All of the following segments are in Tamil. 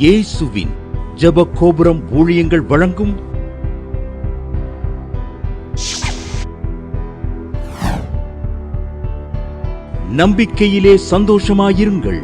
இயேசுவின் ஜெப கோபுரம் ஊழியங்கள் வழங்கும் நம்பிக்கையிலே சந்தோஷமாயிருங்கள்.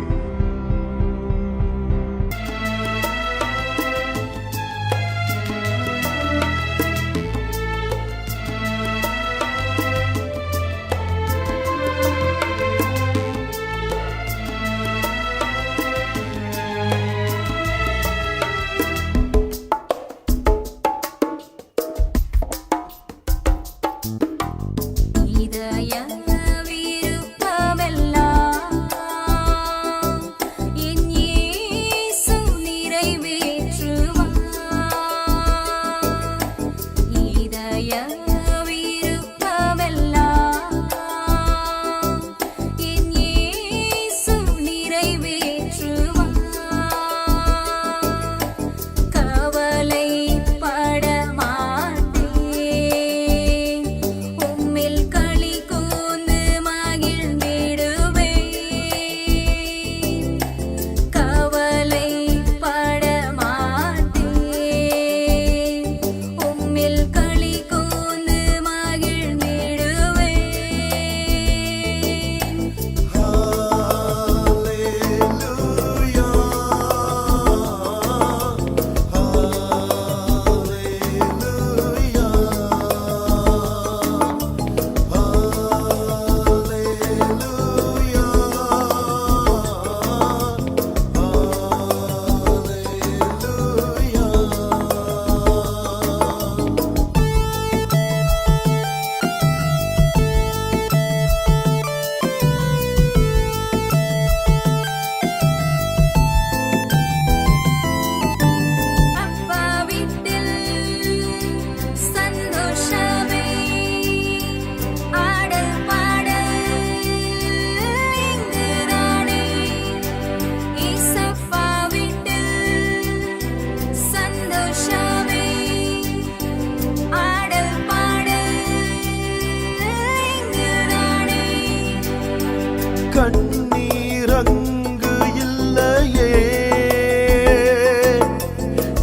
கண்ணீரங்கு இல்லையே,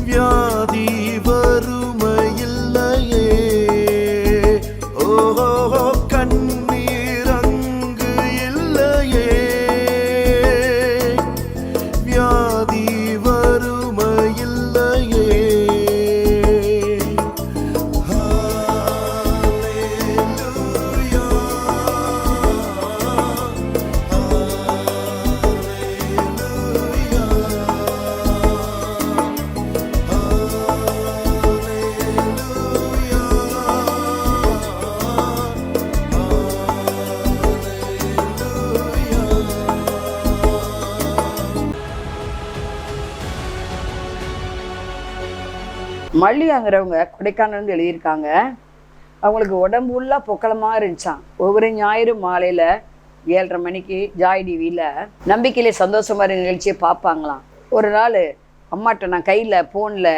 வியாதி வறுமையில்லையே. ஓஹோ, கண்ணீரங்கு இல்லையே, வியாதி வறுமையில்லையே. மல்லியாங்கிறவங்க கொடைக்கானல்னு எழுதியிருக்காங்க. அவங்களுக்கு உடம்பு ஃபுல்லாக பொக்களமாக இருந்துச்சான். ஒவ்வொரு ஞாயிறு மாலையில் 7:30 மணிக்கு ஜாய் டிவியில் நம்பிக்கையிலே சந்தோஷமாக நிகழ்ச்சியை பார்ப்பாங்களாம். ஒரு நாள் அம்மாட்ட நான் கையில் ஃபோனில்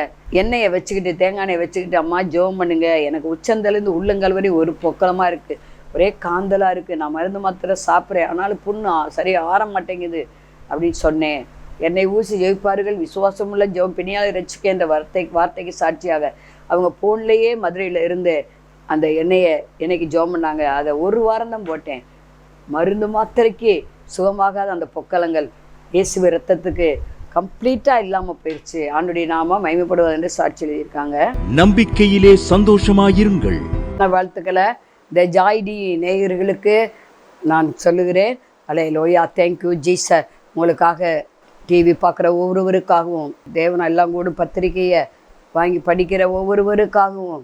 எண்ணெயை வச்சுக்கிட்டு தேங்காய் எண்ணெயை வச்சுக்கிட்டு, அம்மா ஜெபம் பண்ணுங்க, எனக்கு உச்சந்தலேருந்து உள்ளங்கால் வரை ஒரு பொக்களமாக இருக்குது, ஒரே காந்தலாக இருக்குது, நான் மருந்து மாத்திரை சாப்பிட்றேன், ஆனாலும் புண்ணு சரியாக ஆற மாட்டேங்குது அப்படின்னு சொன்னேன். என்னை ஊசி ஜெயிப்பார்கள், விசுவாசமுள்ள ஜெபம் பிணியால் ரட்சிக்க என்ற வார்த்தைக்கு சாட்சியாக அவங்க ஃபோன்லேயே மதுரையில் இருந்து அந்த எண்ணெய்க்கு ஜெபம் பண்ணாங்க. அதை ஒரு வாரம் தான் போட்டேன். மருந்து மாத்திரைக்கு சுகமாகாத அந்த பொக்களங்கள் இயேசுவின் இரத்தத்துக்கு கம்ப்ளீட்டாக இல்லாமல் போயிடுச்சு. ஆண்டுடைய நாம மகிமைப்படுவது என்று சாட்சி எழுதியிருக்காங்க. நம்பிக்கையிலே சந்தோஷமாயிருங்கள். வாழ்த்துக்களை இந்த ஜாய்டி நேயர்களுக்கு நான் சொல்லுகிறேன். அல்லேலூயா, தேங்க்யூ ஜீசஸ். உங்களுக்காக டிவி பார்க்குற ஒவ்வொருவருக்காகவும், தேவன் எல்லாம் கூட பத்திரிகையை வாங்கி படிக்கிற ஒவ்வொருவருக்காகவும்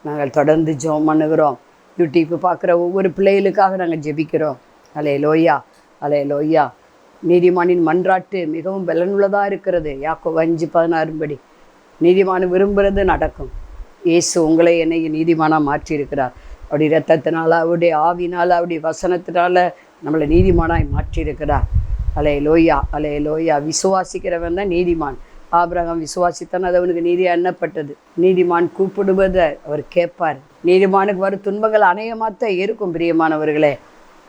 நாங்கள் தொடர்ந்து ஜெபம் பண்ணுகிறோம். யூடியூப் பார்க்குற ஒவ்வொரு பிள்ளைகளுக்காக நாங்கள் ஜெபிக்கிறோம். அல்லேலூயா, அல்லேலூயா. நீதிமானின் மன்றாட்டு மிகவும் பலனுள்ளதாக இருக்கிறது. யாக்கோபு 5:16 படி நீதிமான் விரும்புகிறது நடக்கும். இயேசு உங்களை என்னை நீதிமானாக மாற்றியிருக்கிறார். அப்படி இரத்தத்தினால, அவருடைய ஆவினால், அவருடைய வசனத்தினால நம்மளை நீதிமானாய் மாற்றியிருக்கிறார். அல்லேலூயா, அல்லேலூயா. விசுவாசிக்கிறவன் தான் நீதிமான். ஆபிரகாம் விசுவாசித்தான், அது அவனுக்கு நீதியாக எண்ணப்பட்டது. நீதிமான் கூப்பிடுவதை அவர் கேட்பார். நீதிமானுக்கு வரும் துன்பங்கள் அநேகமாகத்தான் இருக்கும் பிரியமானவர்களே.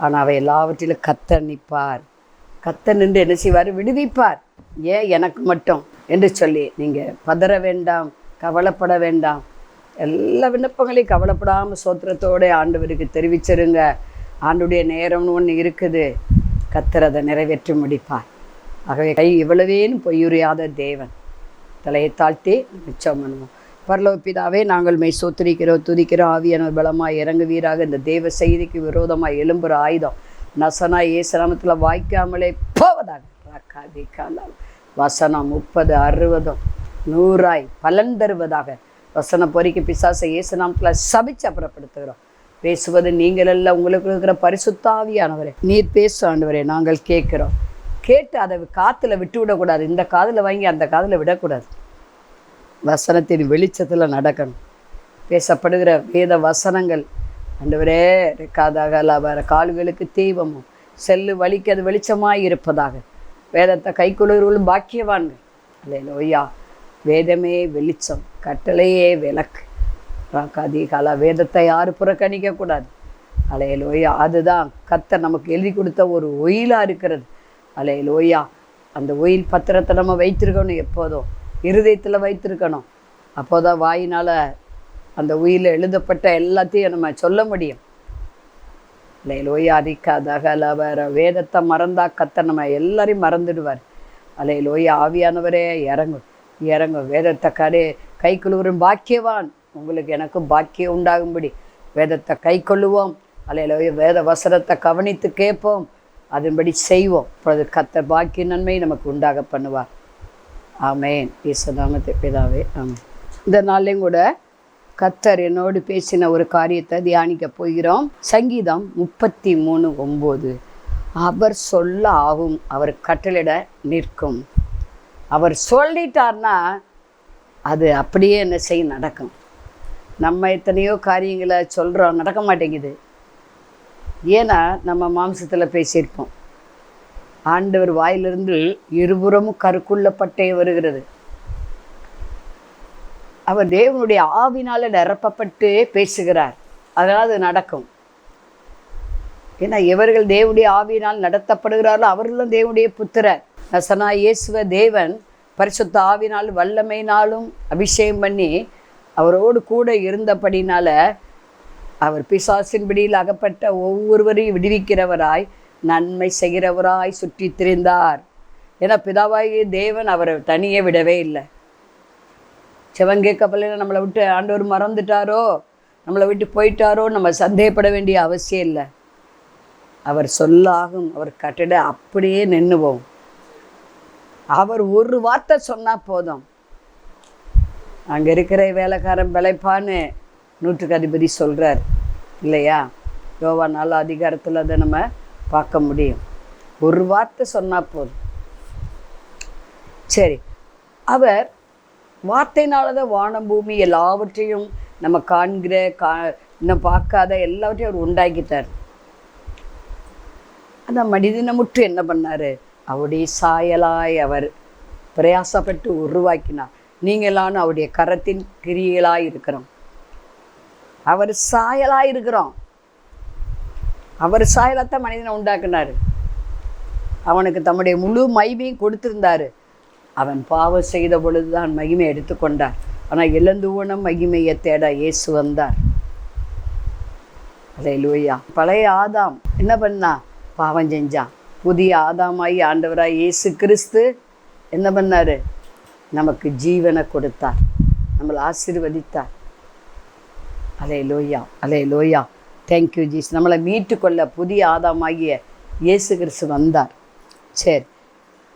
ஆனால் அவை எல்லாவற்றிலும் கர்த்தர் நிற்பார். கர்த்தர் நின்று என்ன செய்வார்? விடுவிப்பார். ஏன் எனக்கு மட்டும் என்று சொல்லி நீங்கள் பதற வேண்டாம், கவலைப்பட வேண்டாம். எல்லா விண்ணப்பங்களையும் கவலைப்படாமல் சோத்திரத்தோடு ஆண்டவருக்கு தெரிவிச்சிருங்க. ஆண்டுடைய நேரம்னு ஒன்று இருக்குது, கர்த்தர் அதை நிறைவேற்றி முடிப்பார். ஆகவே கை இவ்வளவேன்னு பொய்யுறியாத தேவன். தலையை தாழ்த்தி மிச்சம் பண்ணுவோம். பரலோக பிதாவே, நாங்கள் மெய் சோத்திரிக்கிறோம், துதிக்கிறோம். ஆவியானவர் பலமாய் இறங்குவீராக. இந்த தேவ செய்திக்கு விரோதமாக எழும்புற ஆயுதம் நசனா இயேசு நாமத்தில் வாய்க்காமலே போவதாக. வசனம் 30, 60, 100 பலன் தருவதாக. வசன பொறிக்கு பிசாசை இயேசு நாமத்தில் சபிச்சு அப்புறப்படுத்துகிறோம். பேசுவது நீங்கள் எல்லாம், உங்களுக்கு இருக்கிற பரிசுத்த ஆவியானவரே நீர் பேசு ஆண்டவரே. நாங்கள் கேட்குறோம். கேட்டு அதை காற்றுல விட்டு விடக்கூடாது. இந்த காதில் வாங்கி அந்த காதில் விடக்கூடாது. வசனத்தின் வெளிச்சத்தில் நடக்கணும். பேசப்படுகிற வேத வசனங்கள் ஆண்டவரே ரெக்காதாக வர கால்களுக்கு தீபமும் செல்லு வலிக்கு அது வெளிச்சமாய் இருப்பதாக. வேதத்தை கைக்குள்ளவர்களும் பாக்கியவான்கள். அல்லேலூயா. வேதமே வெளிச்சம், கட்டளையே விளக்கு. அதிகால வேதத்தை யாரும் புறக்கணிக்கக்கூடாது. அல்லேலூயா. அதுதான் கர்த்தர் நமக்கு எழுதி கொடுத்த ஒரு ஒயிலாக இருக்கிறது. அல்லேலூயா. அந்த ஒயில் பத்திரத்தை நம்ம வைத்திருக்கணும், எப்போதும் இருதயத்தில் வைத்திருக்கணும். அப்போதான் வாயினால் அந்த உயிரில் எழுதப்பட்ட எல்லாத்தையும் நம்ம சொல்ல முடியும். அல்லேலூயா. அதிகாதகல வர வேதத்தை மறந்தா கர்த்தர் நம்ம எல்லாரையும் மறந்துடுவார். அல்லேலூயா. ஆவியானவரே இறங்கும், இறங்கும். வேதத்தை கை கொள்ளுவரும் பாக்கியவான். உங்களுக்கு எனக்கும் பாக்கியம் உண்டாகும்படி வேதத்தை கை கொள்ளுவோம். அல்லேலூயா. வேத வசனத்தை கவனித்து கேட்போம், அதன்படி செய்வோம். அப்பொழுது கர்த்தர் பாக்கிய நன்மை நமக்கு உண்டாக பண்ணுவார். ஆமேன். இயேசுநாமத்தை பிதாவே ஆமேன். இந்த நாள்லையும் கூட கர்த்தர் என்னோடு பேசின ஒரு காரியத்தை தியானிக்க போகிறோம். சங்கீதம் 33:9. அவர் சொல்ல ஆகும், அவர் கட்டளையிட நிற்கும். அவர் சொல்லிட்டார்னா அது அப்படியே என்ன செய்ய நடக்கும். நம்ம எத்தனையோ காரியங்களை சொல்கிறோம், நடக்க மாட்டேங்குது. ஏன்னா நம்ம மாம்சத்தில் பேசியிருப்போம். ஆண்டவர் வாயிலிருந்து இருபுறமும் கருக்குள்ள பட்டை வருகிறது. அவர் தேவனுடைய ஆவினால் நிரப்பப்பட்டு பேசுகிறார். அதனால் அது நடக்கும். ஏன்னா இவர்கள் தேவனுடைய ஆவியினால் நடத்தப்படுகிறார்களோ அவர்களும் தேவனுடைய புத்திரர். நசனா இயேசுவ தேவன் பரிசுத்த ஆவினால் வல்லமையினாலும் அபிஷேகம் பண்ணி அவரோடு கூட இருந்தபடினால அவர் பிசாசின் பிடியில் அகப்பட்ட ஒவ்வொருவரையும் விடுவிக்கிறவராய், நன்மை செய்கிறவராய் சுற்றி திரிந்தார். ஏன்னா பிதாவாகிய தேவன் அவரை தனியே விடவே இல்லை. செவன் கேட்கப்பல நம்மளை விட்டு ஆண்டவர் மறந்துட்டாரோ, நம்மளை விட்டு போயிட்டாரோ நம்ம சந்தேகப்பட வேண்டிய அவசியம் இல்லை. அவர் சொல்லாகும், அவர் கட்டிட அப்படியே நின்றுவோம். அவர் ஒரு வார்த்தை சொன்னால் போதும். அங்கே இருக்கிற வேலைக்காரன் பிழைப்பான்னு நூற்றுக்கு அதிபதி சொல்கிறார் இல்லையா? யோவான் 4 அதிகாரத்தில் அதை நம்ம பார்க்க முடியும். ஒரு வார்த்தை சொன்னால் போதும். சரி, அவர் வார்த்தையினால தான் வானம் பூமி எல்லாவற்றையும் நம்ம காண்கிற இன்னும் பார்க்காத எல்லாவற்றையும் அவர் உண்டாக்கிட்டார். அந்த மனிதனை முற்று என்ன பண்ணார்? அவருடைய சாயலாய் அவர் பிரயாசப்பட்டு உருவாக்கினார். நீங்களான அவருடைய கரத்தின் கிரியலாய் இருக்கிறோம். அவர் சாயலாக இருக்கிறோம். அவர் சாயலாத்தான் மனிதனை உண்டாக்குனார். அவனுக்கு தம்முடைய முழு மகிமையும் கொடுத்திருந்தார். அவன் பாவம் செய்த பொழுது தான் மகிமை எடுத்துக்கொண்டார். ஆனால் இழந்துவனம் மகிமையை தேட இயேசு வந்தார். அல்லேலூயா. பழைய ஆதாம் என்ன பண்ணா? பாவம் செஞ்சான். புதிய ஆதாமாகி ஆண்டவராய் இயேசு கிறிஸ்து என்ன பண்ணார்? நமக்கு ஜீவனை கொடுத்தார், நம்மளை ஆசீர்வதித்தார். அல்லேலூயா, அல்லேலூயா. தேங்க்யூ ஜீஸ். நம்மளை மீட்டு கொள்ள புதிய ஆதாமாகிய இயேசு கிறிஸ்து வந்தார். சரி,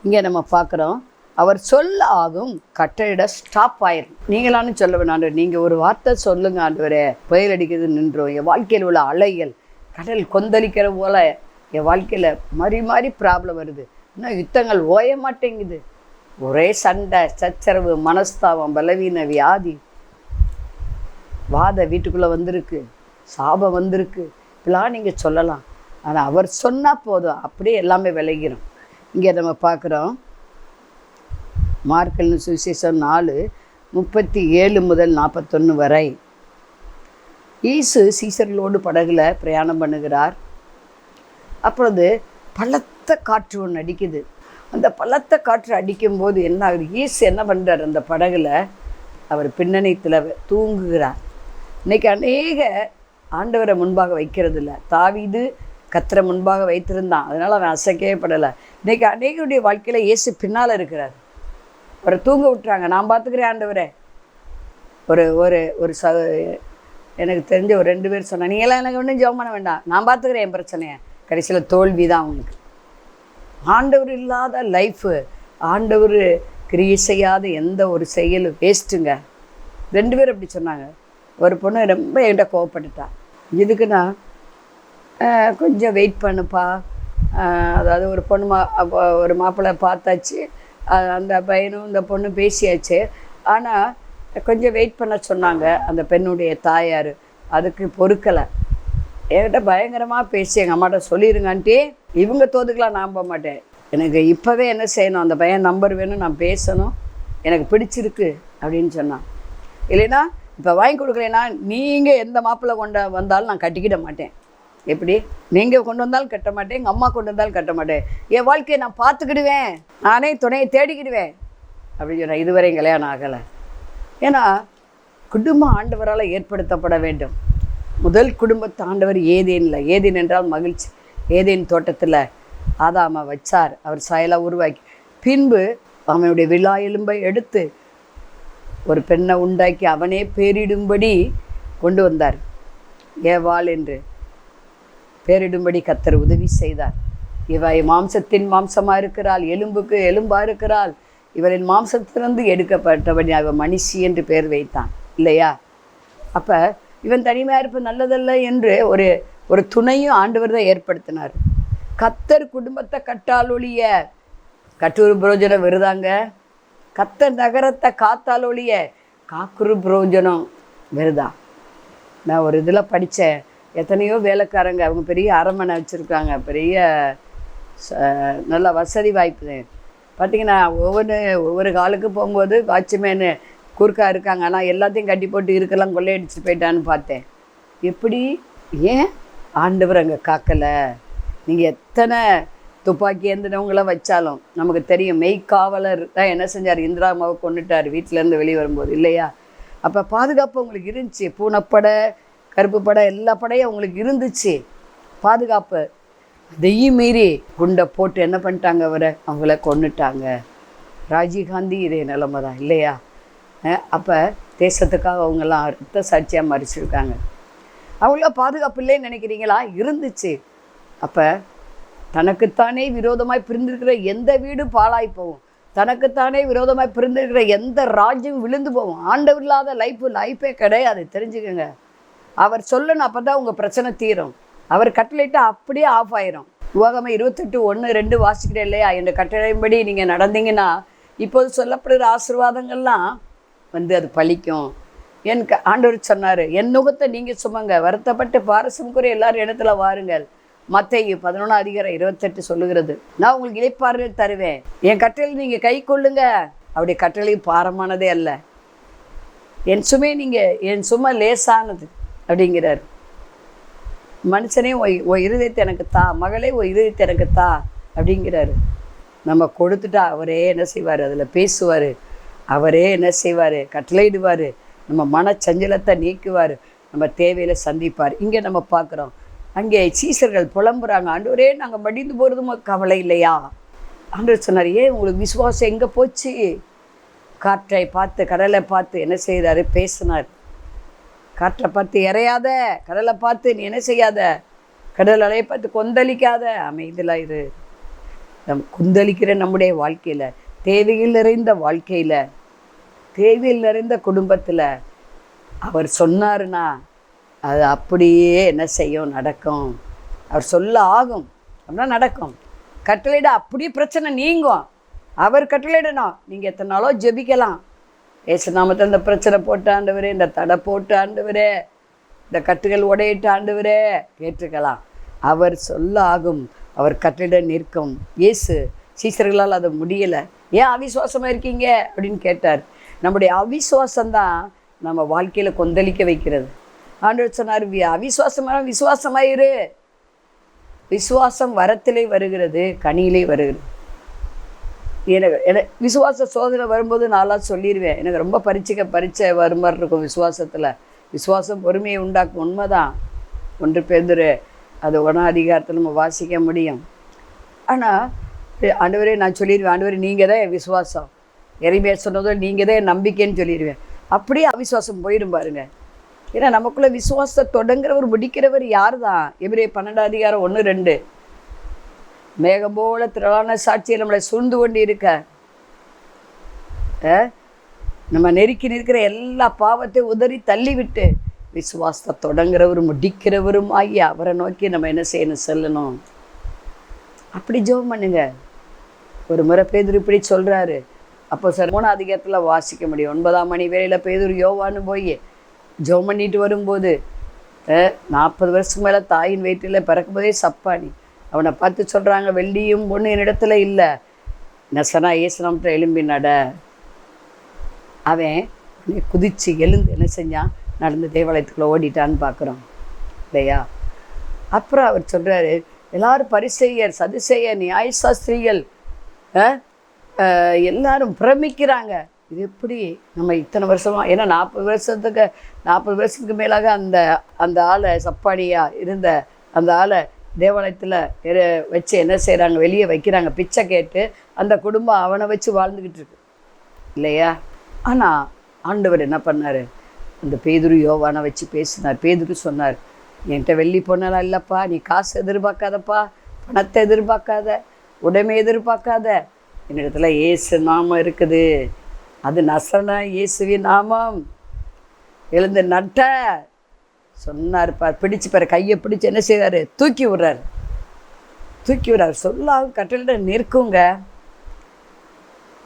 இங்கே நம்ம பார்க்குறோம், அவர் சொல்ல ஆகும், கட்டளையிட ஸ்டாப் ஆயிரும். நீங்களானு சொல்ல வேணாண்டு, நீங்கள் ஒரு வார்த்தை சொல்லுங்க ஆண்டவரே, புயல் அடிக்கிறது நின்றோம். என் வாழ்க்கையில் உள்ள அலைகள் கடல் கொந்தளிக்கிற போல் என் வாழ்க்கையில் மாறி மாறி ப்ராப்ளம் வருது. இன்னும் யுத்தங்கள் ஓய மாட்டேங்குது. ஒரே சண்டை, சச்சரவு, மனஸ்தாபம், பலவீன, வியாதி, வாத வீட்டுக்குள்ளே வந்திருக்கு, சாபம் வந்திருக்கு. இப்படிலாம் நீங்கள் சொல்லலாம். ஆனால் அவர் சொன்னால் போதும், அப்படியே எல்லாமே விளைகிறோம். இங்கே நம்ம பார்க்குறோம், மார்க் எழுதின சுவிசேஷம் 4:37 முதல் 41 வரை. இயேசு சீசர்களோடு படகுல பிரயாணம் பண்ணுகிறார். அப்பொழுது பலத்த காற்று ஒன்று அடிக்குது. அந்த பலத்த காற்று அடிக்கும்போது என்ன ஆகுது, இயேசு என்ன பண்ணுறார், அந்த படகுல அவர் பின்னணித்தில் தூங்குகிறார். இன்றைக்கி அநேக ஆண்டவரை முன்பாக வைக்கிறது இல்லை. தாவீது கர்த்தரை முன்பாக வைத்திருந்தான், அதனால் அவன் அசைக்கவே படலை. இன்றைக்கி அநேகருடைய வாழ்க்கையில் இயேசு பின்னால் இருக்கிறார். அவரை தூங்க விட்டுறாங்க. நான் பார்த்துக்கிறேன் ஆண்டவரே. ஒரு ஒரு ஒரு எனக்கு தெரிஞ்ச ஒரு 2 பேர் சொன்னாங்க, நீங்களாம் எனக்கு ஒன்றும் ஜெபம் பண்ண வேண்டாம், நான் பார்த்துக்கிறேன் என் பிரச்சனையை. கடைசியில் தோல்வி தான் அவங்களுக்கு. ஆண்டவர் இல்லாத லைஃபு, ஆண்டவர் கிரியை செய்யாத எந்த ஒரு செயலும் வேஸ்ட்டுங்க. 2 பேர் அப்படி சொன்னாங்க. ஒரு பொண்ணு ரொம்ப என்கிட்ட கோவப்பட்டுட்டா. இதுக்கு நான் கொஞ்சம் வெயிட் பண்ணுப்பா, அதாவது ஒரு பொண்ணு ஒரு மாப்பிள்ளை பார்த்தாச்சு, அந்த பையனும் இந்த பொண்ணு பேசியாச்சு, ஆனால் கொஞ்சம் வெயிட் பண்ண சொன்னாங்க அந்த பெண்ணுடைய தாயார். அதுக்கு பொறுக்கலை. என்கிட்ட பயங்கரமாக பேசி எங்கள் அம்மாட்ட சொல்லிடுங்கான்ட்டே, இவங்க தோதுக்கலாம் நான் போக மாட்டேன், எனக்கு இப்போவே என்ன செய்யணும், அந்த பையன் நம்பர் வேணும், நான் பேசணும், எனக்கு பிடிச்சிருக்கு அப்படின்னு சொன்னான். இல்லைன்னா இப்போ வாங்கி கொடுக்கலைன்னா நீங்கள் எந்த மாப்பிள்ளை கொண்டு வந்தாலும் நான் கட்டிக்கிட மாட்டேன். எப்படி நீங்கள் கொண்டு வந்தாலும் கட்ட மாட்டேன், எங்கள் அம்மா கொண்டு வந்தாலும் கட்ட மாட்டேன், என் வாழ்க்கையை நான் பார்த்துக்கிடுவேன், நானே துணையை தேடிக்கிடுவேன் அப்படின்னு சொன்னேன். இதுவரை கல்யாணம் ஆகலை. ஏன்னா குடும்பம் ஆண்டவரால் ஏற்படுத்தப்பட வேண்டும். முதல் குடும்பத்தை ஆண்டவர் ஏதேனில், ஏதேன் என்றால் மகிழ்ச்சி, ஏதேன் தோட்டத்தில் ஆதாமை வச்சார், அவர் சாயலாக உருவாக்கி. பின்பு அவனுடைய விழா எலும்பை எடுத்து ஒரு பெண்ணை உண்டாக்கி அவனே பேரிடும்படி கொண்டு வந்தார். ஏவாள் என்று பேரிடும்படி கர்த்தர் உதவி செய்தார். இவள் மாம்சத்தின் மாம்சமாக இருக்கிறாள், எலும்புக்கு எலும்பாக இருக்கிறாள், இவரின் மாம்சத்திலிருந்து எடுக்கப்பட்டபடி அவன் மனுஷி என்று பெயர் வைத்தான் இல்லையா? அப்போ இவன் தனிமையாக இருப்பது நல்லதல்ல என்று ஒரு துணையும் ஆண்டவர் தான் ஏற்படுத்தினார். கர்த்தர் குடும்பத்தை கட்டாலொழிய கட்டுரு புரோஜனம் வருதாங்க. கர்த்தர் நகரத்தை காத்தாலொழிய காக்குரு புரோஜனம் வருதா. நான் ஒரு இதில் படித்தேன், எத்தனையோ வேலைக்காரங்க அவங்க பெரிய அரண்மனை வச்சுருக்காங்க, பெரிய நல்ல வசதி வாய்ப்பு. பார்த்திங்கன்னா ஒவ்வொரு காலுக்கு போகும்போது வாட்ச்மேனு குறுக்கா இருக்காங்க, ஆனால் எல்லாத்தையும் கட்டி போட்டு இருக்கலாம் கொள்ளையடிச்சு போயிட்டான்னு பார்த்தேன். எப்படி? ஏன் ஆண்டவர் அங்கே காக்கலை? நீங்கள் எத்தனை துப்பாக்கி ஏந்தினவங்கள வச்சாலும் நமக்கு தெரியும், மெய்க்காவலர் தான் என்ன செஞ்சார், இந்திரா அம்மாவை கொண்டுட்டார் வீட்டிலேருந்து வெளியே வரும்போது இல்லையா? அப்போ பாதுகாப்பு உங்களுக்கு இருந்துச்சு. பூனைப்படை, கருப்பு படை, எல்லா படையும் அவங்களுக்கு இருந்துச்சு பாதுகாப்பு. அதையும் மீறி குண்டை போட்டு என்ன பண்ணிட்டாங்க, அவங்கள கொண்டுட்டாங்க. ராஜீவ்காந்தி இதே நிலைமை தான் இல்லையா? அப்போ தேசத்துக்காக அவங்கெல்லாம் ரத்த சாட்சியாக மறிச்சிருக்காங்க. அவங்கள பாதுகாப்பு இல்லைன்னு நினைக்கிறீங்களா? இருந்துச்சு. அப்போ தனக்குத்தானே விரோதமாய் பிரிந்திருக்கிற எந்த வீடு பாழாய் போகும், தனக்குத்தானே விரோதமாய் பிரிந்திருக்கிற எந்த ராஜ்யம் விழுந்து போகும். ஆண்டவர் இல்லாத லைஃபே கிடையாது, தெரிஞ்சுக்கோங்க. அவர் சொல்லணும், அப்போ தான் உங்கள் பிரச்சனை தீரும். அவர் கட்டளையிட்டு அப்படியே ஆஃப் ஆயிரும். உலகமே 28:1-2 வாசிக்கிறேன் இல்லையா? என்ற கட்டளையின்படி நீங்கள் நடந்தீங்கன்னா இப்போது சொல்லப்படுகிற ஆசீர்வாதங்கள்லாம் அது பழிக்கும். ஆண்டவர் சொன்னார், என் நுகத்தை நீங்கள் சுமங்க, வருத்தப்பட்டு பாரசம் குறை எல்லாரும் இடத்துல வாருங்கள். மத்தேயு 11:28 சொல்லுகிறது, நான் உங்களுக்கு இளைப்பாறுதல் தருவேன், என் கட்டளை நீங்கள் கை கொள்ளுங்க. அவருடைய கட்டளை பாரமானதே அல்ல, என் சுமை லேசானது அப்படிங்கிறார். மனுஷனே ஓ இருதயத்தை எனக்கு தா, மகளே ஓ இருதயத்தை எனக்கு தா அப்படிங்கிறாரு. நம்ம கொடுத்துட்டா அவரே என்ன செய்வார், அதில் பேசுவார், அவரே என்ன செய்வார், கட்டளையிடுவார், நம்ம மனச்சஞ்சலத்தை நீக்குவார், நம்ம தேவையில் சந்திப்பார். இங்கே நம்ம பார்க்குறோம், அங்கே சீசர்கள் புலம்புறாங்க, ஆண்டவரே நாங்கள் மடிந்து போகிறதும் கவலை இல்லையா? ஆண்டவர் சொன்னார், ஏன் உங்களுக்கு விசுவாசம் எங்கே போச்சு? காற்றை பார்த்து கடலை பார்த்து என்ன செய்கிறாரு, பேசினார். காற்றை பார்த்து இறையாத, கடலை பார்த்து நீ என்ன செய்யாத, கடல் அலையை பார்த்து கொந்தளிக்காத, அமைதியாக இரு. கொந்தளிக்கிற நம்முடைய வாழ்க்கையில், தேவையில் நிறைந்த வாழ்க்கையில், தேவையில் நிறைந்த குடும்பத்தில் அவர் சொன்னாருன்னா அது அப்படியே என்ன செய்யும், நடக்கும். அவர் சொல்ல ஆகும், அப்படின்னா நடக்கும். கட்டளையிட அப்படியே பிரச்சனை நீங்கும். அவர் கட்டளையிடணும். நீங்கள் எத்தனை நாளோ ஜெபிக்கலாம், ஏசு நாமத்தை இந்த பிரச்சனை போட்டு ஆண்டவரே, இந்த தடை போட்டு ஆண்டவரே, இந்த கட்டுகள் உடையிட்டு ஆண்டவரே கேட்டுக்கலாம். அவர் சொல்ல ஆகும், அவர் கட்டளையிட நிற்கும். இயேசு சீசர்களால் அது முடியலை. ஏன் அவிசுவாசமாக இருக்கீங்க அப்படின்னு கேட்டார். நம்முடைய அவிசுவாசம்தான் நம்ம வாழ்க்கையில் கொந்தளிக்க வைக்கிறது. ஆண்டவர் சொன்னார், அவிசுவாசமாக விசுவாசமாயிரு. விசுவாசம் வரத்திலே வருகிறது, கனியிலே வருகிறது. எனக்கு விசுவாச சோதனை வரும்போது நான்லாம் சொல்லிடுவேன். எனக்கு ரொம்ப பரீட்சை வரும் மாதிரி இருக்கும் விசுவாசத்தில். விசுவாசம் பொறுமையை உண்டாக்கும், உண்மைதான். 1 பேதுரு அது 1ஆம் அதிகாரத்தில் நம்ம வாசிக்க முடியும். ஆனால் ஆண்டவரே நான் சொல்லிடுவேன், ஆண்டவரே நீங்கள் தான் என் விசுவாசம், எரிமையா சொன்னதோ நீங்கள் தான் என் நம்பிக்கைன்னு சொல்லிடுவேன். அப்படியே அவிசுவாசம் போயிடும் பாருங்க. ஏன்னா நமக்குள்ளே விசுவாசத்தை தொடங்குறவர் முடிக்கிறவர் யார் தான்? எபிரேயர் 12ஆம் அதிகாரம் 1-2. மேகம் போல திரளான சாட்சியை நம்மளை சூழ்ந்து கொண்டு இருக்க, நம்ம நெருக்கி நிற்கிற எல்லா பாவத்தையும் உதறி தள்ளிவிட்டு விசுவாசத்தை தொடங்குறவரும் முடிக்கிறவரும் ஆகி அவரை நோக்கி நம்ம என்ன செய்யணும்? செல்லணும். அப்படி ஜெபம் பண்ணுங்க. ஒரு முறை பேதுரு இப்படி சொல்கிறாரு. அப்போ சார் 3ஆம் அதிகாரத்தில் வாசிக்க முடியும். 9ஆம் மணி வேளையில் பேதுரு யோவான்னு போய் ஜெபம் பண்ணிட்டு வரும்போது 40 வருஷத்துக்கு மேலே தாயின் வயிற்றில் பிறக்கும்போதே சப்பானி. அவனை பார்த்து சொல்கிறாங்க, வெள்ளியும் பொண்ணு என்னிடத்துல இல்லை, நசனா இயேசு நாமத்தில் எழும்பி நட. அவன் குதித்து எழுந்து என்ன செஞ்சான்? நடந்து தேவாலயத்துக்குள்ளே ஓடிட்டான்னு பார்க்குறோம் இல்லையா? அப்புறம் அவர் சொல்கிறாரு, எல்லாரும் பரிசேயர், சதுசேயர், நியாயசாஸ்திரிகள் எல்லாரும் பிரமிக்கிறாங்க. இது எப்படி நம்ம இத்தனை வருஷமாக, ஏன்னா 40 வருஷத்துக்கு மேலாக அந்த ஆளை சப்பானியாக இருந்த அந்த ஆளை தேவாலயத்தில் வச்சு என்ன செய்கிறாங்க? வெளியே வைக்கிறாங்க, பிச்சை கேட்டு. அந்த குடும்பம் அவனை வச்சு வாழ்ந்துக்கிட்டு இருக்கு இல்லையா? ஆனால் ஆண்டவர் என்ன பண்ணார்? அந்த பேதுரு யோவானை வச்சு பேசினார். பேதுரு சொன்னார், என்கிட்ட வெள்ளி பொண்ணெல்லாம் இல்லைப்பா, நீ காசு எதிர்பார்க்காதப்பா, பணத்தை எதிர்பார்க்காத, உடைமை எதிர்பார்க்காத, என்னிடத்துல இயேசு நாமம் இருக்குது, அது நசரனா இயேசுவின் நாமம், எழுந்து நட்ட சொன்னார். பிடிச்சு பாரு, கையை பிடிச்சி என்ன செய்கிறாரு? தூக்கி விடுறாரு. சொல்லாக கட்டளை நிற்குங்க.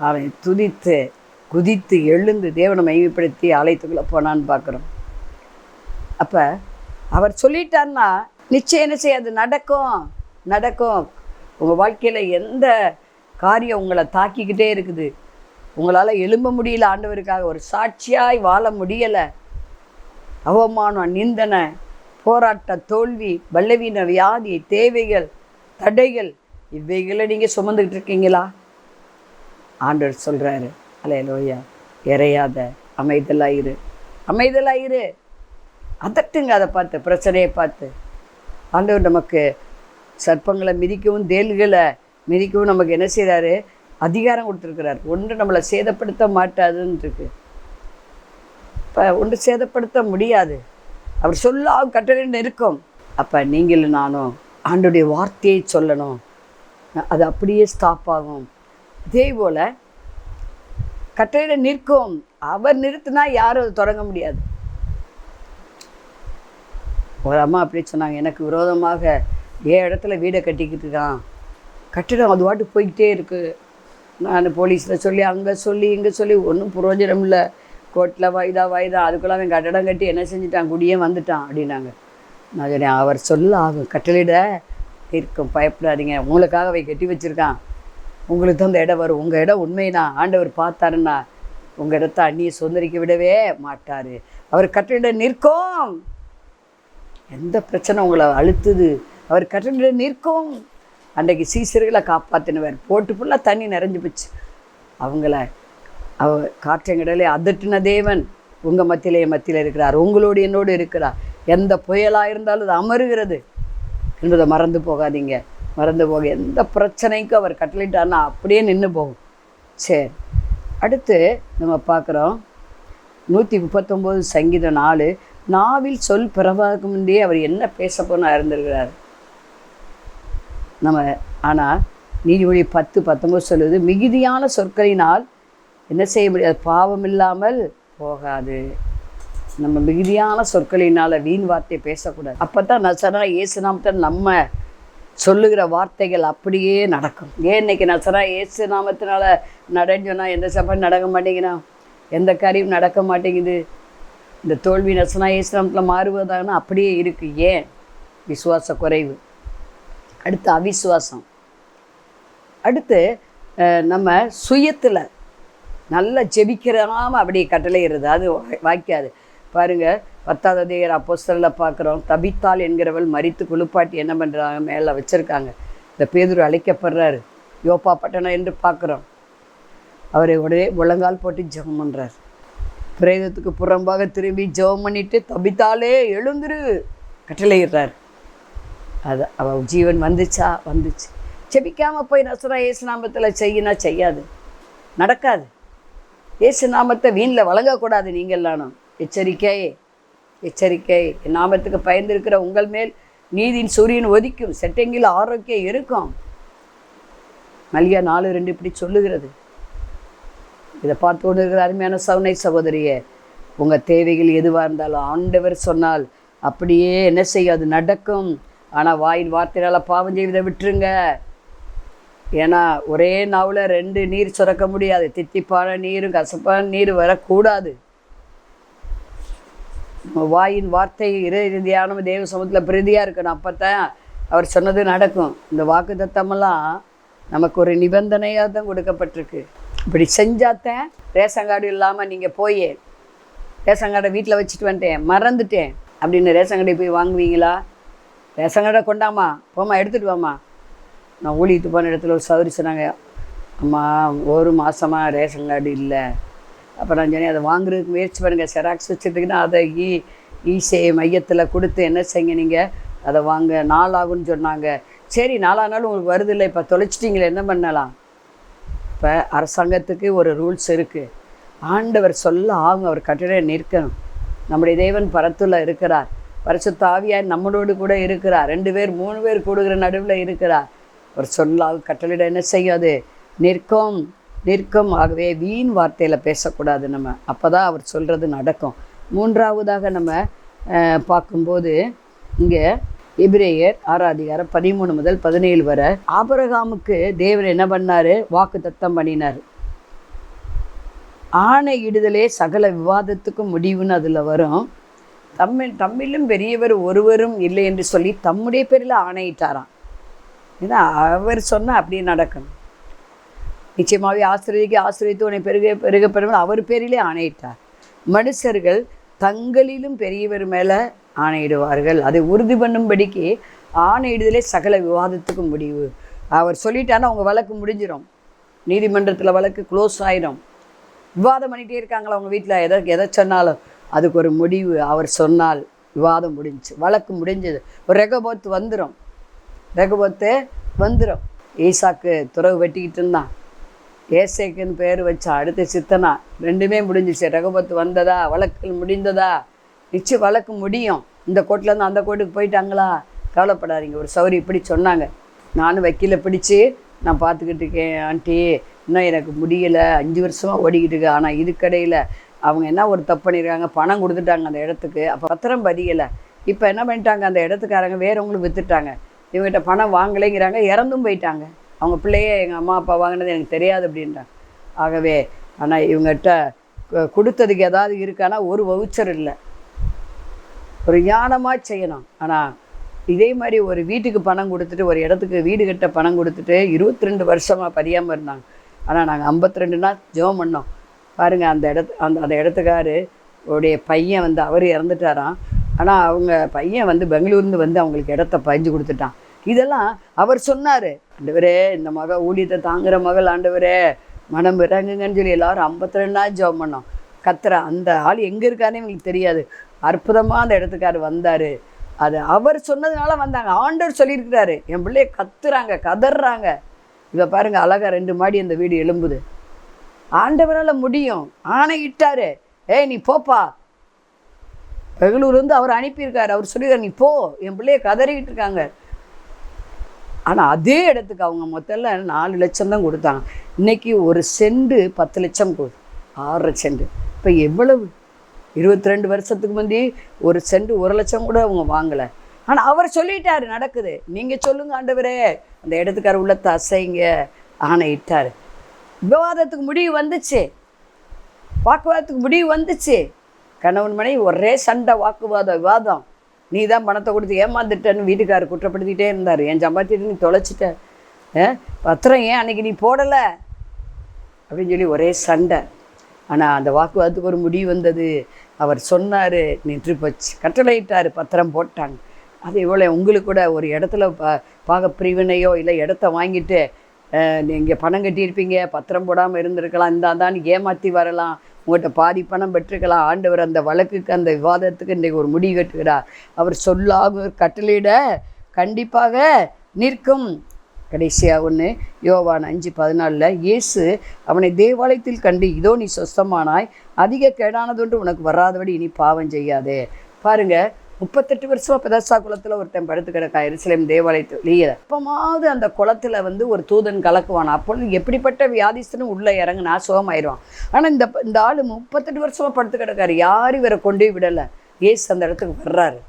அவன் துதித்து குதித்து எழுந்து தேவனை மைமைப்படுத்தி ஆலயத்துக்குள்ளே போனான்னு பார்க்குறோம். அப்போ அவர் சொல்லிட்டார்னா நிச்சயம் என்ன செய்யாது? நடக்கும். உங்கள் வாழ்க்கையில் எந்த காரியம் உங்களை தாக்கிக்கிட்டே இருக்குது, உங்களால் எழும்ப முடியல, ஆண்டவருக்காக ஒரு சாட்சியாய் வாழ முடியலை, அவமானம், நிந்தனை, போராட்ட, தோல்வி, பலவீன, வியாதி, தேவைகள், தடைகள், இவைகளை நீங்கள் சுமந்துக்கிட்டு இருக்கீங்களா? ஆண்டவர் சொல்கிறாரு, அல்லேலூயா, இறையாத, அமைதலாயிரு. அதட்டுங்க. அதை பார்த்து, பிரச்சனையை பார்த்து. ஆண்டவர் நமக்கு சர்ப்பங்களை மிதிக்கவும் தேள்களை மிதிக்கவும் நமக்கு என்ன செய்கிறாரு? அதிகாரம் கொடுத்துருக்கிறார். ஒன்று நம்மளை சேதப்படுத்த மாட்டாதுன்னு இருக்கு. இப்போ ஒன்று சேதப்படுத்த முடியாது. அவர் சொல்ல கட்டளை இருக்கும். அப்போ நீங்களும் நானும் ஆண்டோடைய வார்த்தையை சொல்லணும். அது அப்படியே ஸ்டாப் ஆகும். இதே போல் கட்டளையில் நிற்கும். அவர் நிறுத்தினா யாரும் அதை தொடங்க முடியாது. ஒரு அம்மா அப்படி சொன்னாங்க, எனக்கு விரோதமாக இடத்துல வீடை கட்டிக்கிட்டு இருக்கான், கட்டிடம் அது வாட்டு போய்கிட்டே இருக்குது. நான் போலீஸில் சொல்லி அங்கே சொல்லி இங்கே சொல்லி ஒன்றும் பிரயோஜனம் இல்லை, கோர்ட்டில் வாய்தா அதுக்குள்ளே அவன் கட்டடம் கட்டி என்ன செஞ்சுட்டான்? குடியே வந்துட்டான் அப்படின்னாங்க. நான் சொன்னேன், அவர் சொல்ல ஆகும், கட்டளையிட இருக்கும், பயப்படாதீங்க, உங்களுக்காக அவை கட்டி வச்சுருக்கான், உங்களுக்கு தான் அந்த இடம் வரும். உங்கள் இடம் உண்மைனா ஆண்டவர் பார்த்தாருன்னா உங்கள் இடத்த அந்நியை சுதந்திரிக்க விடவே மாட்டார். அவர் கட்டளையிட நிற்கும். எந்த பிரச்சனை உங்களை அழுத்துது, அவர் கட்டளையிட நிற்கும். அன்றைக்கு சீசர்களை காப்பாற்றினவர். போட்டு ஃபுல்லாக தண்ணி நிறைஞ்சு போச்சு. அவங்கள காற்றங்கடலை அதட்டின தேவன் உங்கள் மத்தியில் இருக்கிறார், உங்களோடு என்னோடு இருக்கிறார். எந்த புயலாக இருந்தாலும் அது அமருகிறது என்பதை மறந்து போகாதீங்க. மறந்து போக எந்த பிரச்சனைக்கும் அவர் கட்டளையிட்டார்னா அப்படியே நின்று போகும். சரி, அடுத்து நம்ம பார்க்குறோம் 139 சங்கீதம் 4. நாவில் சொல் பிறவாக்கு முன்னே அவர் என்ன பேச போனால் இருந்திருக்கிறார் நம்ம. ஆனால் நீதிமொழி 10:19 சொல்லுது, மிகுதியான சொற்களினால் என்ன செய்ய முடியாது? பாவம் இல்லாமல் போகாது. நம்ம மிகுதியான சொற்களினால் வீண் வார்த்தை பேசக்கூடாது. அப்போ தான் நசரா இயேசு நாமத்தில் நம்ம சொல்லுகிற வார்த்தைகள் அப்படியே நடக்கும். ஏன் இன்னைக்கு நசரா இயேசு நாமத்தினால நடன்னு சொன்னால் எந்த சபையும் நடக்க மாட்டேங்கிறான், எந்த காரியம் நடக்க மாட்டேங்குது. இந்த தோல்வி நசரா இயேசு நாமத்தில் மாறுவதாகனா அப்படியே இருக்குது. ஏன்? விசுவாச குறைவு. அடுத்து அவிசுவாசம். அடுத்து நம்ம சுயத்தில் நல்லா ஜெபிக்கிறாம அப்படியே கட்டளையிடுறது, அது வாய்க்காது. பாருங்கள், 10ஆவது அதிகாரம் அப்போஸ்தலரில் பார்க்குறோம். தபித்தாள் என்கிறவள் மரித்து குளிப்பாட்டி என்ன பண்ணுறாங்க? மேலே வச்சுருக்காங்க. இந்த பேதுரு அழைக்கப்படுறாரு. யோப்பா பட்டணம் என்று பார்க்குறோம். அவரை உடனே முழங்கால் போட்டு ஜெபம் பண்ணுறார். பிரேதத்துக்கு புறம்பாக திரும்பி ஜெபம் பண்ணிட்டு, தபித்தாலே எழுந்துரு கட்டளையிடுறார். அது அவள் ஜீவன் வந்துச்சா? வந்துச்சு. செபிக்காமல் போய் நசரேயன் இயேசு நாமத்தில் செய்யினா செய்யாது, நடக்காது. இயேசு நாமத்தை வீணில் வழங்கக்கூடாது. நீங்கள்லானும் எச்சரிக்கை, எச்சரிக்கை. என் நாமத்துக்கு பயந்திருக்கிற உங்கள் மேல் நீதியின் சூரியன் ஒதிக்கும், செட்டைங்கில் ஆரோக்கியம் இருக்கும். மல்கியா 4:2 இப்படி சொல்லுகிறது. இதை பார்த்து கொண்டு இருக்கிற அருமையான சவுனை சகோதரியே, உங்கள் தேவைகள் எதுவாக இருந்தாலும் ஆண்டவர் சொன்னால் அப்படியே என்ன செய்யும், அது நடக்கும். ஆனால் வாயின் வார்த்தையால் பாவம் செய்வதை விட்டுருங்க. ஏன்னா ஒரே நாவில் 2 நீர் சுரக்க முடியாது. தித்திப்பான நீரும் கசப்பான நீர் வரக்கூடாது. வாயின் வார்த்தை இறுதியான தேவ சமூகத்தில் பிரதியாக இருக்கணும். அப்போ தான் அவர் சொன்னது நடக்கும். இந்த வாக்கு தத்தமெல்லாம் நமக்கு ஒரு நிபந்தனையாக தான் கொடுக்கப்பட்டிருக்கு. இப்படி செஞ்சாத்தேன். ரேஷன் கார்டு இல்லாமல் நீங்கள் போய் ரேஷன் கார்டை வீட்டில் வச்சுட்டு வந்துட்டேன், மறந்துட்டேன் அப்படின்னு ரேஷன் கார்டை போய் வாங்குவீங்களா? ரேஷன் கார்டை கொண்டாமா, போமா, எடுத்துகிட்டு வாமா. நான் ஊழியத்து போன இடத்துல ஒரு சௌரி சொன்னாங்க, அம்மா 1 மாதமாக ரேஷன் கார்டு இல்லை. அப்போ நான் சொன்னேன், அதை வாங்குறதுக்கு முயற்சி பண்ணுங்கள். செராக்ஸ் வச்சுருந்தீங்கன்னா அதை இசேவை மையத்தில் கொடுத்து என்ன செய்யுங்க, நீங்கள் அதை வாங்க, 4 ஆகுன்னு சொன்னாங்க. சரி, 4 நாள் உங்களுக்கு வருது இல்லை, இப்போ தொலைச்சிட்டிங்களே, என்ன பண்ணலாம்? இப்போ அரசாங்கத்துக்கு ஒரு ரூல்ஸ் இருக்குது. ஆண்டவர் சொல்ல ஆகும், அவர் கட்டளை நிற்கணும். நம்முடைய தேவன் பரத்துல இருக்கிறார், பரிசுத்த ஆவியார் நம்மளோடு கூட இருக்கிறார். 2 பேர் 3 பேர் கூடுகிற நடுவில் இருக்கிறார். அவர் சொல்லால் கட்டளையிட என்ன செய்யாது, நிற்கும், நிற்கும். ஆகவே வீண் வார்த்தையில் பேசக்கூடாது நம்ம, அப்போ தான் அவர் சொல்கிறது நடக்கும். 3ஆவதாக நம்ம பார்க்கும்போது இங்கே எபிரேயர் 6:13 முதல் 17 வரை ஆபிரகாமுக்கு தேவன் என்ன பண்ணார், வாக்கு தத்தம் பண்ணினார். ஆணையிடுதலே சகல விவாதத்துக்கும் முடிவுன்னு அதில் வரும். தம்மிலும் பெரியவர் ஒருவரும் இல்லை என்று சொல்லி தம்முடைய பேரில் ஆணையிட்டாராம். ஏன்னா அவர் சொன்னால் அப்படியே நடக்கணும். நிச்சயமாகவே ஆசிரியத்து உன்னை பெருக பெறும் அவர் பேரிலே ஆணையிட்டார். மனுஷர்கள் தங்களிலும் பெரியவர் மேலே ஆணையிடுவார்கள். அதை உறுதி பண்ணும்படிக்கு ஆணையிடுதலே சகல விவாதத்துக்கும் முடிவு. அவர் சொல்லிட்டான்னா அவங்க வழக்கு முடிஞ்சிடும். நீதிமன்றத்தில் வழக்கு க்ளோஸ் ஆயிடும். விவாதம் பண்ணிகிட்டே இருக்காங்களா அவங்க வீட்டில், எதை சொன்னாலும் அதுக்கு ஒரு முடிவு. அவர் சொன்னால் விவாதம் முடிஞ்சு, வழக்கு முடிஞ்சது. ஒரு ரெகபோத்து வந்துடும், ரெகபோத்து வந்துடும். ஈசாக்கு துறவு வெட்டிக்கிட்டு இருந்தான், ஏசேக்குன்னு பேர் வச்சா, அடுத்த சித்தனா, 2மே முடிஞ்சிச்சு. ரெகபோத்து வந்ததா, வழக்கு முடிந்ததா? நிச்சயம் வழக்கு முடியும். இந்த கோர்ட்லேருந்து அந்த கோர்ட்டுக்கு போயிட்டாங்களா, கவலைப்படாதீங்க. ஒரு சௌரி இப்படி சொன்னாங்க, நானும் வக்கீலை பிடிச்சி நான் பார்த்துக்கிட்டு இருக்கேன் ஆண்டி, இன்னும் எனக்கு முடியலை, 5 வருஷமாக ஓடிக்கிட்டு இருக்கு. ஆனால் இதுக்கடையில் அவங்க என்ன ஒரு தப்பு பண்ணியிருக்காங்க, பணம் கொடுத்துட்டாங்க அந்த இடத்துக்கு, அப்போ பத்திரம் பதியலை. இப்போ என்ன பண்ணிட்டாங்க, அந்த இடத்துக்காரங்க வேறவங்களுக்கு விற்றுட்டாங்க, இவங்ககிட்ட பணம் வாங்கலைங்கிறாங்க, இறந்தும் போயிட்டாங்க. அவங்க பிள்ளையே எங்கள் அம்மா அப்பா வாங்கினது எனக்கு தெரியாது அப்படின்றாங்க. ஆகவே ஆனால் இவங்ககிட்ட கொடுத்ததுக்கு ஏதாவது இருக்கானா, ஒரு வவுச்சர் இல்லை. ஒரு ஞானமாக செய்யணும். ஆனால் இதே மாதிரி ஒரு வீட்டுக்கு பணம் கொடுத்துட்டு, ஒரு இடத்துக்கு வீடு கட்ட பணம் கொடுத்துட்டு 22 வருஷமாக பதியாமல் இருந்தாங்க. ஆனால் நாங்கள் 52 நாள் ஜெபம் பண்ணோம். பாருங்கள், அந்த இடத்துக்காரு உடைய பையன் வந்து அவர் இறந்துட்டாராம். ஆனால் அவங்க பையன் பெங்களூர்லேருந்து அவங்களுக்கு இடத்த பதிஞ்சு கொடுத்துட்டான். இதெல்லாம் அவர் சொன்னார். ஆண்டவரே, இந்த ஊழியத்தை தாங்குகிற மகள் ஆண்டவரே மனம் இறங்குங்கன்னு சொல்லி எல்லோரும் 52 நாள் ஜெபம் பண்ணோம். கத்துற அந்த ஆள் எங்கே இருக்காருன்னு எங்களுக்கு தெரியாது. அற்புதமாக அந்த இடத்துக்காரு வந்தார். அது அவர் சொன்னதுனால வந்தாங்க. ஆண்டவர் சொல்லியிருக்கிறாரு, என் பிள்ளைய கத்துறாங்க, கதறாங்க. இதை பாருங்கள், அழகாக 2 மாடி அந்த வீடு எழும்புது. ஆண்டவரால் முடியும். ஆணையிட்டாரு, ஏய் நீ போப்பா. பெங்களூர்லேருந்து அவர் அனுப்பியிருக்காரு. அவர் சொல்லியிருக்காரு, நீ போ, என் பிள்ளைய கதறிக்கிட்டு இருக்காங்க. ஆனால் அதே இடத்துக்கு அவங்க மொத்தத்தில் 4 லட்சம் தான் கொடுத்தாங்க. இன்றைக்கி ஒரு சென்ட் 10 லட்சம் போகுது, 6 சென்ட். இப்போ எவ்வளவு? 22 வருஷத்துக்கு முந்தி ஒரு சென்ட் 1 லட்சம் கூட அவங்க வாங்கலை. ஆனால் அவர் சொல்லிட்டாரு, நடக்குது. நீங்கள் சொல்லுங்கள் ஆண்டவரே, அந்த இடத்துக்கார உள்ளத்தை அசைங்க. ஆணையிட்டார். விவாதத்துக்கு முடிவு வந்துச்சு, வாக்குவாதத்துக்கு முடிவு வந்துச்சு. கணவன் மனைவி ஒரே சண்டை, விவாதம். நீ தான் பணத்தை கொடுத்து ஏமாந்துட்டேன்னு வீட்டுக்காரர் குற்றப்படுத்திக்கிட்டே இருந்தார். என் சம்பாத்திட்டு நீ தொலைச்சிட்ட, பத்திரம் ஏன் அன்றைக்கி நீ போடலை அப்படின்னு சொல்லி ஒரே சண்டை. ஆனால் அந்த வாக்குவாதத்துக்கு ஒரு முடிவு வந்தது. அவர் சொன்னார், நின்று போச்சு, கட்டளையிட்டார், பத்திரம் போட்டாங்க. அதே போல் உங்களுக்கு கூட ஒரு இடத்துல பாக பிரிவினையோ இல்லை இடத்த வாங்கிட்டு நீங்கள் பணம் கட்டியிருப்பீங்க, பத்திரம் போடாமல் இருந்திருக்கலாம், தான் ஏமாற்றி வரலாம், உங்கள்கிட்ட பாதி பணம் பெற்றுக்கலாம். ஆண்டவர் அந்த வழக்குக்கு, அந்த விவாதத்துக்கு இன்றைக்கு ஒரு முடிவு கட்டுகிறார். அவர் சொல்லாக கட்டளையிட கண்டிப்பாக நிற்கும். கடைசியாக ஒன்று யோவான் 5:14 இயேசு அவனை தேவாலயத்தில் கண்டு, இதோ நீ சொஸ்தமானாய், அதிக கேடானதொன்று உனக்கு வராதபடி இனி பாவம் செய்யாதே. பாருங்கள், 38 வருஷமாக பெதஸ்தா குளத்தில் ஒருத்தன் படுத்து கிடக்கா எருசலேம் தேவாலயத்திலேயே. அப்பமாவது அந்த குளத்தில் ஒரு தூதன் கலக்குவான். அப்பொழுது எப்படிப்பட்ட வியாதிஸ்தனும் உள்ளே இறங்குனா சுகமாயிடுவான். ஆனால் இந்த ஆள் 38 வருஷமாக படுத்து கிடக்காரு, யாரும் இவரை கொண்டு விடலை. ஏசு அந்த இடத்துக்கு வர்றாரு.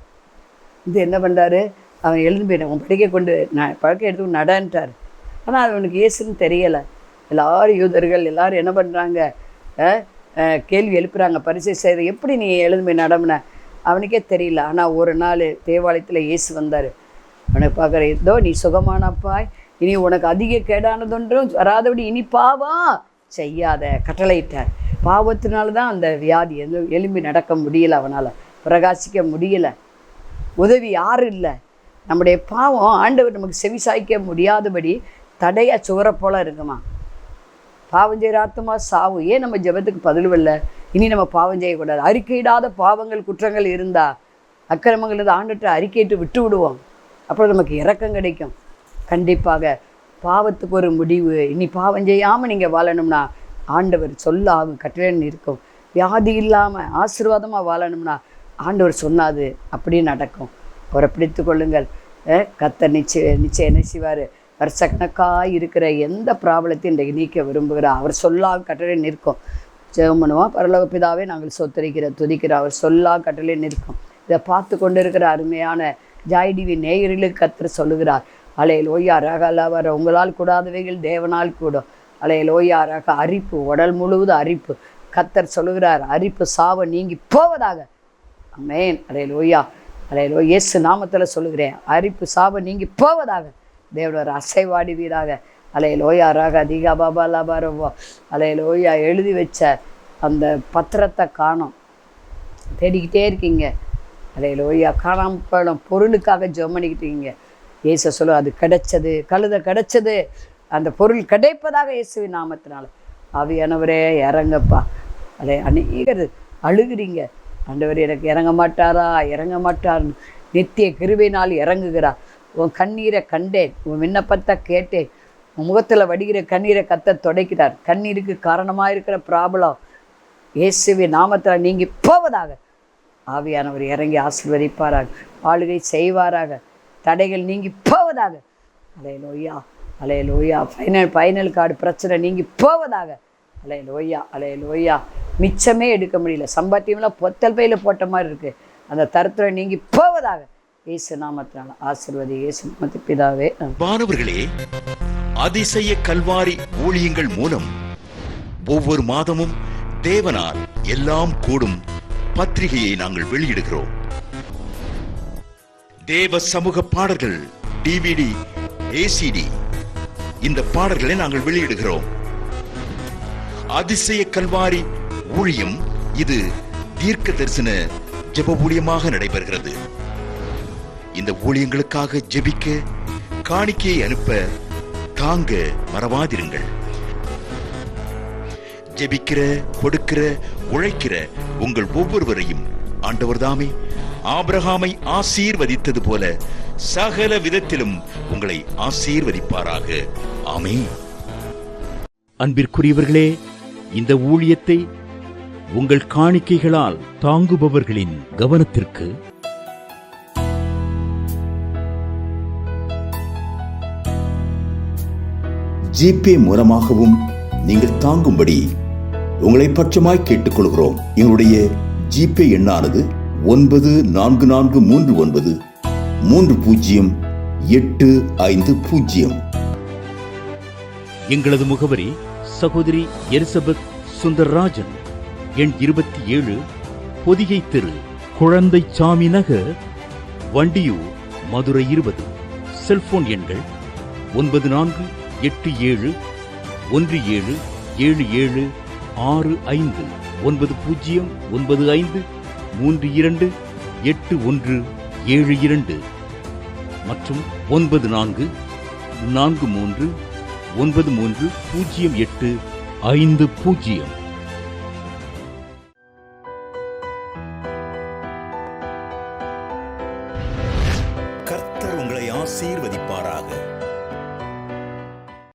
இது என்ன பண்ணுறாரு, அவன் எழுந்து போயிட்டான், உன் படுக்கை எடுத்து நடன்ட்டார். ஆனால் அவனுக்கு ஏசுன்னு தெரியலை. எல்லோரும் யூதர்கள் எல்லோரும் என்ன பண்ணுறாங்க, கேள்வி எழுப்புறாங்க, பரிசை செய்கிற, எப்படி நீ எழுந்து போய் நடமுன, அவனுக்கே தெரியல. ஆனால் ஒரு நாள் தேவாலயத்தில் இயேசு வந்தார். அவனுக்கு பார்க்குற, இதோ நீ சுகமானப்பாய், இனி உனக்கு அதிக கேடானதொன்றும் வராதபடி இனி பாவம் செய்யாத கட்டளையிட்டார். பாவத்தினால தான் அந்த வியாதி எலும்பி நடக்க முடியலை, அவனால் பிரகாசிக்க முடியலை. உதவி யாரும் இல்லை. நம்முடைய பாவம் ஆண்டவர் நமக்கு செவி சாய்க்க முடியாதபடி தடையாக சுவரை போல் இருக்குமா. பாவம் செய்கிற ஆத்மா சாவு. ஏன் நம்ம ஜெபத்துக்கு பதில் இல்லை? இனி நம்ம பாவம் செய்யக்கூடாது. அறிக்கையிடாத பாவங்கள் குற்றங்கள் இருந்தால், அக்கிரமங்கள் இருந்தால் ஆண்டுட்டு அறிக்கையிட்டு விட்டு விடுவோம். அப்புறம் நமக்கு இரக்கம் கிடைக்கும். கண்டிப்பாக பாவத்துக்கு ஒரு முடிவு. இனி பாவம் செய்யாமல் நீங்கள் வாழணும்னா ஆண்டவர் சொல்லாகும் கட்டளைன்னு இருக்கும். வியாதி இல்லாமல் ஆசீர்வாதமாக வாழணும்னா ஆண்டவர் சொன்னாது அப்படியே நடக்கும். அவரை பிடித்து கொள்ளுங்கள். கர்த்தர் நிச்சயம் என்ன செய்வார். வருஷக்கணக்காக இருக்கிற எந்த ப்ராப்ளத்தையும் இன்றைக்கு நீக்க விரும்புகிறார். அவர் சொல்லாக கட்டளை நிற்கும். ஜெபம் பண்ணுவோம். பரலோக பிதாவே, நாங்கள் சொத்தரிக்கிற துதிக்கிற அவர் சொல்லாக கட்டளை நிற்கும். இதை பார்த்து கொண்டு இருக்கிற அருமையான ஜாய் டிவி நேயர்களுக்கு கர்த்தர் சொல்லுகிறார், அல்லேலூயா ரகலவர், உங்களால் கூடாதவைகள் தேவனால் கூடும். அல்லேலூயா ரக. அரிப்பு, உடல் முழுவதும் அரிப்பு. கர்த்தர் சொல்லுகிறார், அரிப்பு சாவ நீங்கி போவதாக. ஆமென். அல்லேலூயா அல்லேலூயா. இயேசு நாமத்தில் சொல்லுகிறேன், அரிப்பு சாவ நீங்கி போவதாக. தேவனர் அசைவாடுவீராக. அல்லேலூயா ரக அதிகா பாபா லாபாரவோ. அல்லேலூயா. எழுதி வச்ச அந்த பத்திரத்தை காணோம், தேடிக்கிட்டே இருக்கீங்க. அல்லேலூயா. காணாமல் போன பொருளுக்காக ஜெபம் பண்ணிக்கிட்டீங்க. இயேசு சொல்ல, அது கிடைச்சது, கழுதை கிடைச்சது, அந்த பொருள் கிடைப்பதாக இயேசுவின் நாமத்தினால. ஆவியானவரே இறங்கப்பா. அநேகர் அழுகிறீங்க, ஆண்டவர் எனக்கு இறங்க மாட்டாரா, இறங்க மாட்டார்னு. நித்திய கிருபையினால் இறங்குகிறார். உன் கண்ணீரை கண்டேன், உன் விண்ணப்பத்தை கேட்டேன். உன் முகத்தில் வடிகிற கண்ணீரை கர்த்தர் துடைக்கிறார். கண்ணீருக்கு காரணமாக இருக்கிற ப்ராப்ளம் இயேசுவின் நாமத்தில் நீங்கி போவதாக. ஆவியானவர் இறங்கி ஆசீர்வதிப்பாராக, ஆளுகை செய்வாராக, தடைகள் நீங்கி போவதாக. அல்லேலூயா அல்லேலூயா. ஃபைனல் கார்டு பிரச்சனை நீங்கி போவதாக. அல்லேலூயா அல்லேலூயா. மிச்சமே எடுக்க முடியல, சம்பாத்தியம்லாம் பொத்தல் பையில் போட்ட மாதிரி இருக்குது. அந்த தரத்துல நீங்கி போவதாக இயேசு நாமத்தினால ஆசீர்வதி. இயேசு நாமத்து பிதாவே. மாணவர்களே, அதிசய கல்வாரி ஊழியங்கள் மூலம் ஒவ்வொரு மாதமும் தேவனால் எல்லாம் கூடும் பத்திரிகையை நாங்கள் வெளியிடுகிறோம். தேவ சமூக பாடல்கள் DVD, ACD, இந்த பாடல்களை நாங்கள் வெளியிடுகிறோம். அதிசய கல்வாரி ஊழியம் இது தீர்க்க தரிசன ஜெப ஊழியமாக நடைபெறுகிறது. இந்த ஊழியங்களுக்காக ஜெபிக்க, காணிக்கையை அனுப்ப, தாங்க மறவாதிருங்கள். ஜெபிக்கிற, கொடுக்கிற, உழைக்கிற உங்கள் ஒவ்வொருவரையும் ஆண்டவர் தாமே ஆபிரகாமை ஆசீர்வதித்தது போல சகல விதத்திலும் உங்களை ஆசீர்வதிப்பாராக. ஆமென். அன்பிற்குரியவர்களே, இந்த ஊழியத்தை உங்கள் காணிக்கைகளால் தாங்குபவர்களின் கவனத்திற்கு ஜிபே மூலமாகவும் நீங்கள் தாங்கும்படி உங்களை பட்சமாய் கேட்டுக்கொள்கிறோம். எங்களுடைய ஜிபே எண்ணானது 9439308550. எங்களது முகவரி சகோதரி எலிசபெத் சுந்தர்ராஜன், எண் 27, பொதிகை தெரு, குழந்தைச்சாமி நகர், வண்டியூர், மதுரை 20. செல்போன் எண்கள் 9484177765 9095328172 மற்றும் 9443 930850. கர்த்தர் உங்களை ஆசீர்வதிப்பாராக.